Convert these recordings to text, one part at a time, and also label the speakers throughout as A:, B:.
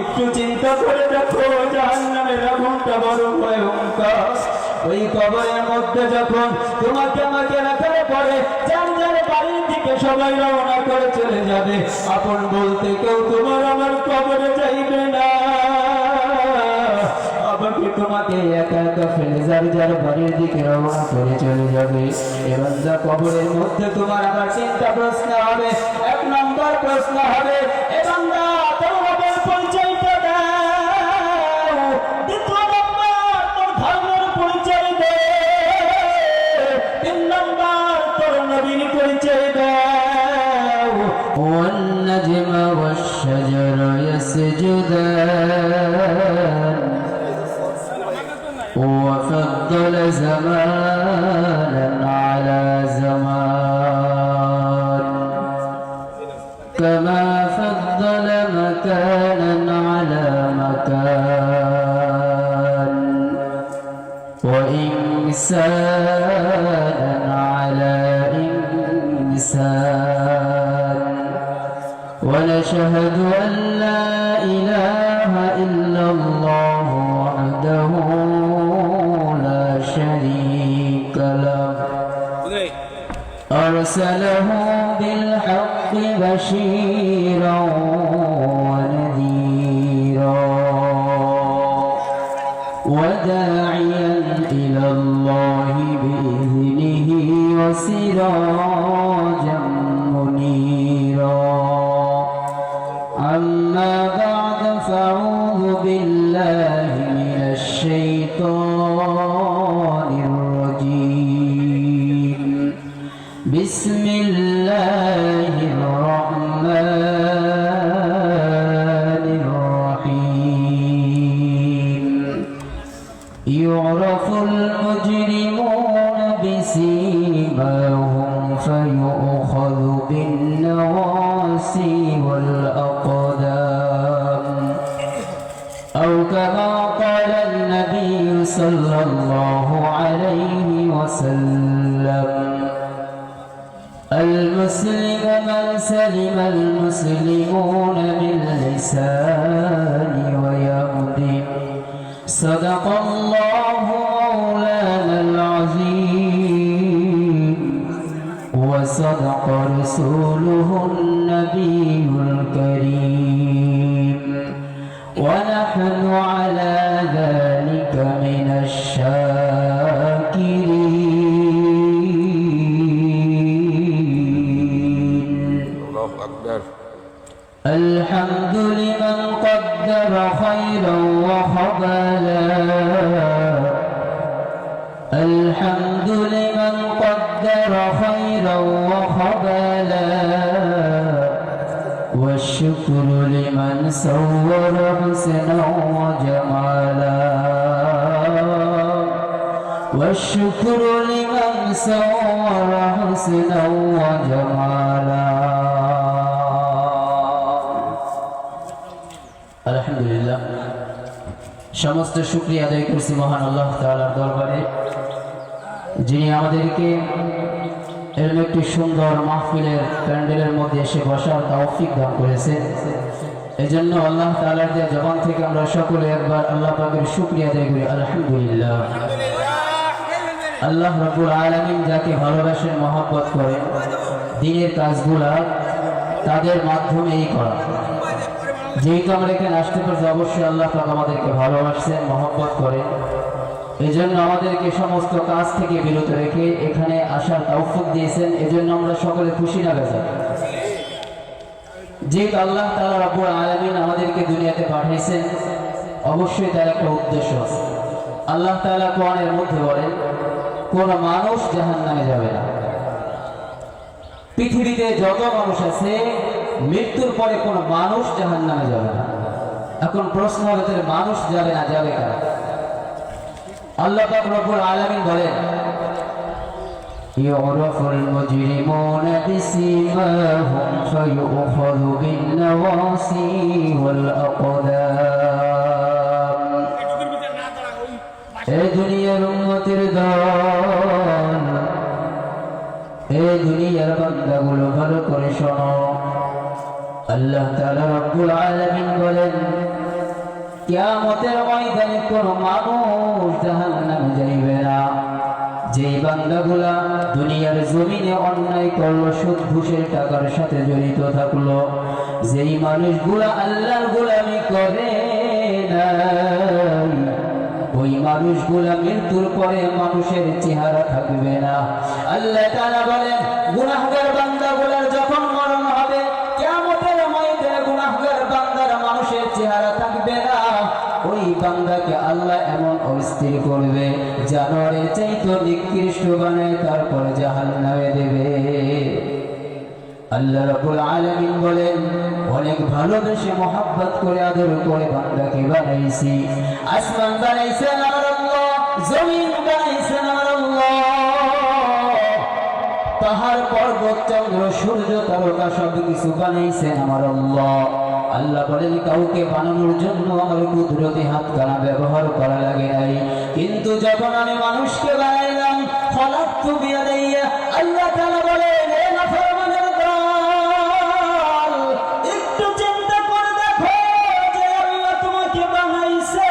A: একটু চিন্তা করে দেখো জাহান্নামের আগুনটা বড় ভয়ঙ্কর। ওই কবরের মধ্যে যখন তোমাকে আমাকে রাখার পরে যার যার বাড়ির দিকে সবাই রওনা করে চলে যাবে, আপন বলতে কেউ তোমার আমার কবরে যাইবে না। আমাকে তোমাকে একা একা ফেলে যার যার বাড়ির দিকে রওনা করে চলে যাবে। এবার যা কবরের মধ্যে তোমার আবার চিন্তা প্রশ্ন হবে। এক নম্বর প্রশ্ন হবে, এবং তোর রবের পরিচয়টা দাও। দ্বিতীয় নম্বর তোর ধর্মের পরিচয় দে। তিন নম্বর তোর নবীর পরিচয় দাও। والنجم والشجر يسجدان وفضل زمانا على زمان كما فضل مكانا على مكان وإنسانا على إنسان ونشهد أن لا إله إلا الله وحده لا شريك له أرسله بالحق بشيرا ونذيرا وداعيا إلى الله بإذنه وسراجا منيرا. أما بعد فأعوذ بالله من الشيطان الرجيم. بسم الله الرحمن الرحيم. يعرف المجرمون بسيماهم فيؤخذ بالنواصي والأقدام أو كما قال النبي صلى الله عليه وسلم: المسلم من سلم المسلمون من لسانه ويده. صدق الله مولانا العظيم وصدق رسوله النبي الكريم ونحن على ذلك من الشاكرين. الله أكبر. الحمد لمن قدر خيرا وخبلا. الحمد لمن قدر خيرا وخبلا. والشكر لمن صور حسنا وجمالا. والشكر لمن صور حسنا وجمالا. আলহামদুলিল্লাহ, সমস্ত শুকরিয়া আদায় করছি মহান আল্লাহ তাআলার দরবারে, যিনি আমাদেরকে এরকম একটি সুন্দর মাহফিলের প্যান্ডেলের মধ্যে এসে বসার তৌফিক দান করেছেন। এজন্য আল্লাহ তাআলার দেয়া জবান থেকে আমরা সকলে একবার আল্লাহ পাকের শুকরিয়া আদায় করি, আলহামদুলিল্লাহ। আল্লাহ রাব্বুল আলামিন যাকে ভালোবাসেন, মহব্বত করেন, দ্বীনের কাজগুলা তাদের মাধ্যমেই করা। যেহেতু আমরা এখানে আসতে পারছি, অবশ্যই আল্লাহ পাক আমাদেরকে ভালোবাসেন, মহব্বত করেন। এই জন্য আমাদেরকে সমস্ত কাজ থেকে বিরত রেখে এখানে আসার তৌফিক দিয়েছেন। এজন্য আমরা সকলে খুশি না বেজা। যেহেতু আল্লাহ তাআলা রাব্বুল আলামিন আমাদেরকে দুনিয়াতে পাঠিয়েছেন, অবশ্যই তার একটা উদ্দেশ্য আছে। আল্লাহ তাআলা কোরআনের মধ্যে বলেন, কোন মানুষ জাহান্নামে যাবে না। পৃথিবীতে যত মানুষ আছে, মৃত্যুর পরে কোন মানুষ জাহান্নামে যাবে না। এখন প্রশ্ন হবে, তাহলে মানুষ যাবে না, যাবে কারা? আল্লাহ পাক রব্বুল আলামিন বলেন, ইউরাফুল মুজরিমুনা বিসিমাহুম ফায়ুখাযু বিন-নওয়াসি ওয়াল আকদাম। এই দুনিয়ার উম্মতের দল, এই দুনিয়ার বান্দাগুলো ভালো করে শোনো। আল্লাহ তাআলা রব্বুল আলামিন বলেন, কিয়ামতের ময়দানে কোন মানুষ জাহান্নামে যাইবে না। যেই বান্দাগুলা দুনিয়ার জমিনে অন্যায় করলো, সুদ ঘুষের টাকার সাথে জড়িত থাকলো, যেই মানুষগুলা আল্লাহর গোলামি করে না, ওই মানুষগুলা মৃত্যুর পরে মানুষের চেহারা থাকবে না। আল্লাহ তাআলা বলেন, গুনাহগার বান্দাগুলার যখন মরণ হবে, কিয়ামতের ময়দানে গুনাহগার বান্দার মানুষের চেহারা থাকবে না। ওই বান্দাকে আল্লাহ এমন অস্থির করবে, জানোয়ারের চাইতে নিকৃষ্ট বানায় তারপর জাহান্নামে দেবে। আল্লাহ রাব্বুল আলামিন বলেন, অনেক ভালোবেসে মহব্বত করে আদর করে বান্দাকে বানাইছি। আসমান বানাইছেন আমার আল্লাহ, জমিন বানাইছেন আমার আল্লাহ, পাহাড় পর্বত চন্দ্র সূর্য তারকা সবকিছু বানাইছেন আমার আল্লাহ। আল্লাহ বলেন, কাউকে বানানোর জন্য আমার কুদরতি হাত কানা ব্যবহার করা লাগে নাই, কিন্তু যখন আমি মানুষকে বানাইলাম, খলাকতু বিয়াদাইয়া, আল্লাহ তাআলা বলেন, এ নাফরমানের দল, একটু চিন্তা করে দেখো যে আল্লাহ তোমাকে বানাইছে,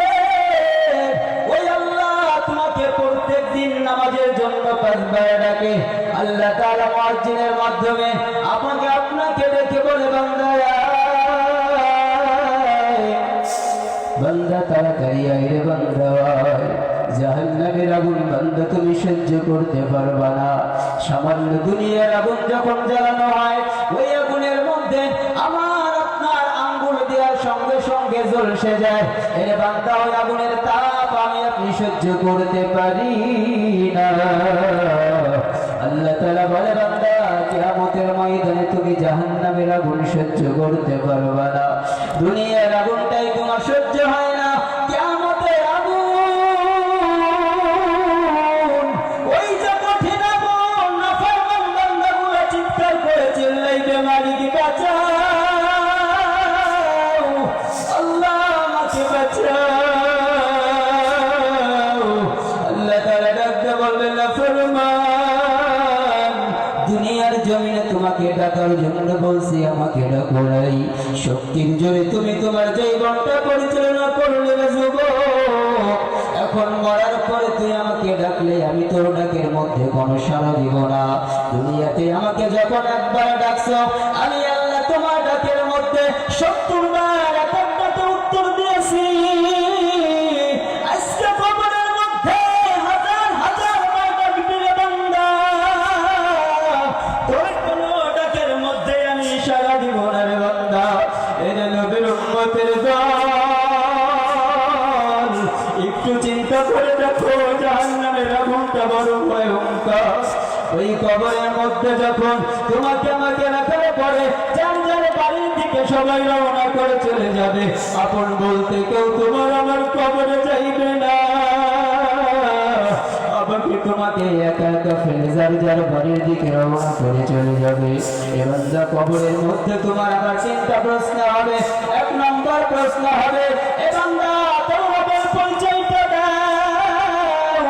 A: ওই আল্লাহ তোমাকে প্রত্যেকদিন নামাজের জন্য 5 বার ডাকে। আল্লাহ তাআলা মুয়াজ্জিনের মাধ্যমে আমাকে আপনাকে ডেকে বলে, বান্দা তাড়াতাড়ি আয় রে বান্দা, জাহান্নামের আগুন বান্দা তুমি সহ্য করতে পারবা না। সামান্য দুনিয়ার আগুন যখন জ্বালানো হয়, ওই আগুনের মধ্যে আমার আপনার আঙ্গুল দেওয়ার সঙ্গে সঙ্গে জ্বলসে যায়। এ বান্দা, ওই আগুনের তাপ আমি আপনি সহ্য করতে পারি না। আল্লাহ তাআলা বলে, বান্দা, কিয়ামতের ময়দানে তুমি জাহান্নামের আগুন সহ্য করতে পারবা না। দুনিয়ার আগুনটাই তোমার সহ্য হয় না, কিয়ামতের আগুন, ওই যে কঠিন আগুন, নাফরমান বান্দাগুলো চিৎকার করে চিল্লাইবে, মালিক বাঁচাও, আল্লাহ আমাকে বাঁচাও। আল্লাহ তাআলা ডাকতে বলবেন, নাফরমান, দুনিয়ার জমিনে তোমাকে ডাকার জন্য বলছি, আমাকে ডাকো নাই। শক্তির জোরে তুমি তোমার জীবনটা পরিচালনা করলে যুবক, এখন মরার পরে তুই আমাকে ডাকলে আমি তোর ডাকের মধ্যে কোনো সাড়া দিব না। দুনিয়াতে আমাকে যখন একবার ডাকছো, আমি আল্লাহ তোমার ডাকের মধ্যে 70 বার এক একটাতে উত্তর দিয়েছি। আজকে কবরের মধ্যে হাজার হাজার বার ডাকবি রে বান্দা, তোর কোনো ডাকের মধ্যে আমি সাড়া দিব না রে বান্দা। এর নবীর উম্মতের দল, একটু চিন্তা করে দেখো, জাহান্নামের আগুনটা বড় ভয়ঙ্কর। ওই কবরের মধ্যে যখন তোমাকে আমাকে রাখার পরে যার যার বাড়ির দিকে সবাই রওনা করে চলে যাবে, আপন বলতে কেউ তোমার আমার কবরে যাইবে না। আমাকে তোমাকে একা একা ফেলে যার যার বাড়ির দিকে রওনা করে চলে যাবে। এবার যা কবরের মধ্যে তোমার আবার 3টা প্রশ্ন হবে। 1 নম্বর প্রশ্ন হবে, এ বান্দা তোর রবের পরিচয়টা দাও।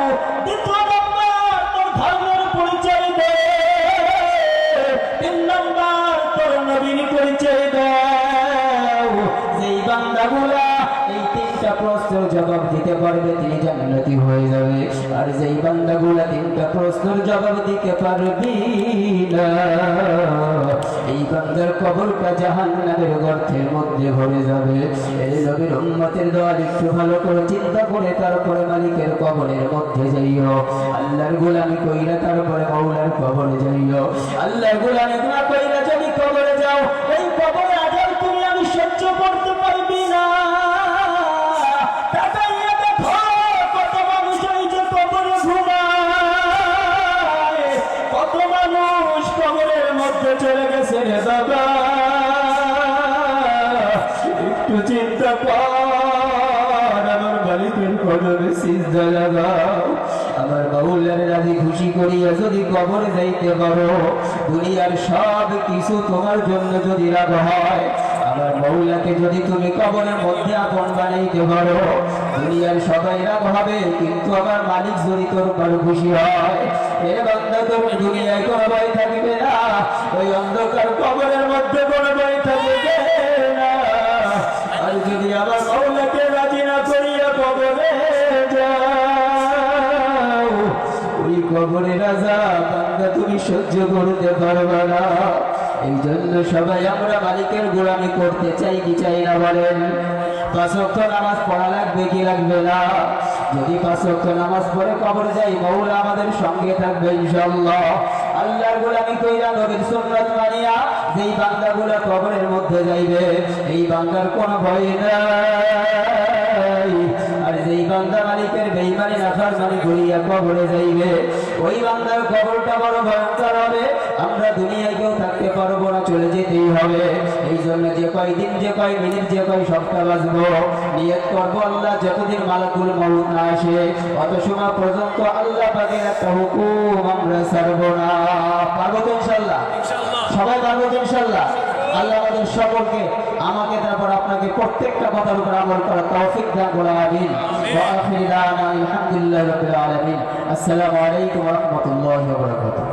A: 2 নম্বর তোর ধর্মের পরিচয় দে। 3 নম্বর তোর নবীর পরিচয় দাও। যেই বান্দাগুলা এই 3টা প্রশ্নের জবাব দিতে পারবে, তিনি জান্নাতি হয়ে যাবে। আর যেই বান্দাগুলা 3টা প্রশ্নের জবাব দিতে পারবি না, এই বান্দার কবরটা জাহান্নামের গর্তের মধ্যে ভরে যাবে। এই নবীর উম্মতের দল, একটু ভালো করে চিন্তা করে তারপরে মালিকের কবরের মধ্যে যাইও। আল্লাহর গোলামি কইরা তারপরে মাওলার কবরে যাইও। আল্লাহর গোলামি না কইরা যদি কবরে যাও, এই কবরের আযাব তুমি আমি সহ্য করতে পারবি না। কত মানুষ এই যে কবরে ঘুমায়, কত মানুষ কবরের মধ্যে চলে গেছে রে বাবা। একটু চিন্তা কর, আমার মালিকের কদমে সিজদা লাগাও। আমার মাওলার রাজি খুশি করিয়া যদি কবরে যাইতে পারো, দুনিয়ার সব কিছু তোমার জন্য যদি লাভ হয়, আমার মাওলাকে যদি তুমি কবরের মধ্যে আপন বানাইতে পারো, দুনিয়ার সবাই রাগ হবে, কিন্তু আমার মালিক যদি তোর উপর খুশি হয়, এ বান্দা তুমি দুনিয়ায় কোনো ভয় থাকবে না, ওই অন্ধকার কবরের মধ্যে কোনো ভয় থাকবে। না। আর যদি আমার মাওলাকে রাজি না করিয়া কবরে যাও, ওই কবরের আযাব বান্দা তুমি সহ্য করতে পারবে না। এই জন্য সবাই আমরা মালিকের গোলামি করতে চাই কি চাই না বলেন? 5 ওয়াক্ত নামাজ পড়া লাগবে কি লাগবে না? যদি 5 ওয়াক্ত নামাজ পড়ে কবর যাই, মাওলা আমাদের সঙ্গে থাকবে ইনশাআল্লাহ। আল্লাহর গোলামি কইরা নবীর সুন্নাত মানিয়া যেই বান্দাগুলো কবরের মধ্যে যাইবে, এই বান্দার কোনো ভয় নাই। আর যেই বান্দা মালিকের বেঈমানি নাফরমানি করিয়া কবরে যাইবে, ওই বান্দার কবরটা বড় ভয়ঙ্কর হবে। আমরা দুনিয়ায় কেউ থাকতে পারবো না, চলে যেতেই হবে। এই জন্য যে কয়দিন, যে কয় মিনিট, যে কয় সপ্তাহ বাঁচবো, নিয়ত করবো আল্লাহ যতদিন মালাকুল মউত না আসে অত সময় পর্যন্ত আল্লাহ পাকের একটা হুকুম আমরা ছাড়বো না। পারবো তো ইনশাআল্লাহ? সবাই পারবো তো ইনশাআল্লাহ? আল্লাহ আমাদের সকলকে, আমাকে তারপর আপনাকে প্রত্যেকটা কথার উপর আমল করার তৌফিক দান করুন। আমিন। ওয়া আখিরু দাওয়ানা আলহামদুলিল্লাহি রাব্বিল আলামিন। আসসালামু আলাইকুম ওয়া রাহমাতুল্লাহি ওয়া বারাকাতুহু।